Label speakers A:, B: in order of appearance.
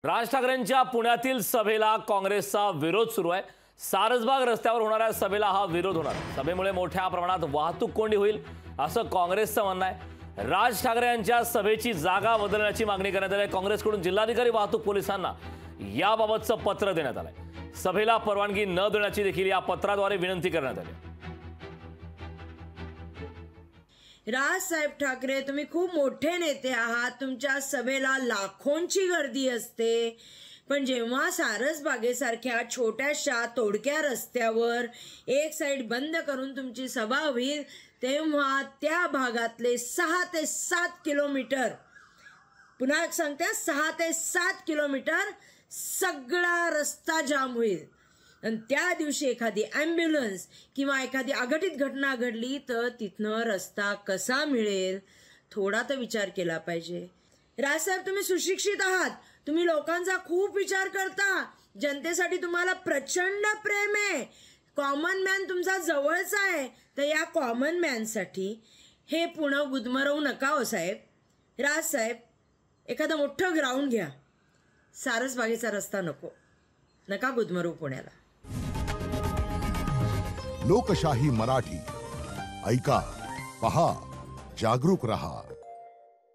A: राज ठाकरेंच्या पुण्यातील सभेला काँग्रेसचा विरोध सुरू आहे। सारसबाग रस्त्यावर होणाऱ्या सभेला हा विरोध होणार। सभेमुळे मोठ्या प्रमाणात वाहतूक कोंडी होईल असं काँग्रेसचं म्हणणं आहे। राज ठाकरे यांच्या सभेची जागा बदलण्याची मागणी करण्यात आली आहे। काँग्रेसकडून जिल्हाधिकारी वाहतूक पोलिसांना याबाबतचं पत्र देण्यात आलंय। सभेला परवानगी न देण्याची देखील या पत्राद्वारे विनंती करण्यात आली।
B: राजसाहेब ठाकरे, तुम्ही खूप मोठे नेते आहात, तुमच्या सभेला लाखोंची गर्दी असते, पण जेव्हा सारसबागेसारख्या छोट्याशा तोडक्या रस्त्यावर एक साइड बंद करून तुमची सभा होईल तेव्हा त्या भागातले 6 ते 7 किलोमीटर, पुन्हा सांगते 6 ते 7 किलोमीटर सगळा रस्ता जाम होईल। आणि त्या दिवशी एखादी ॲम्ब्युलन्स किंवा एखादी अघटित घटना घडली तर तिथनं रस्ता कसा मिळेल, थोडा तर विचार केला पाहिजे। राजसाहेब, तुम्ही सुशिक्षित आहात, तुम्ही लोकांचा खूप विचार करता, जनतेसाठी तुम्हाला प्रचंड प्रेम आहे, कॉमन मॅन तुमचा जवळचा आहे, तर या कॉमन मॅनसाठी हे पुणं गुदमरवू नका हो साहेब। राजसाहेब, एखादं मोठं ग्राउंड घ्या, सारसबागेचा रस्ता नको, नका गुदमरवू पुण्याला।
C: लोकशाही मराठी ऐका, पहा, जागरूक रहा।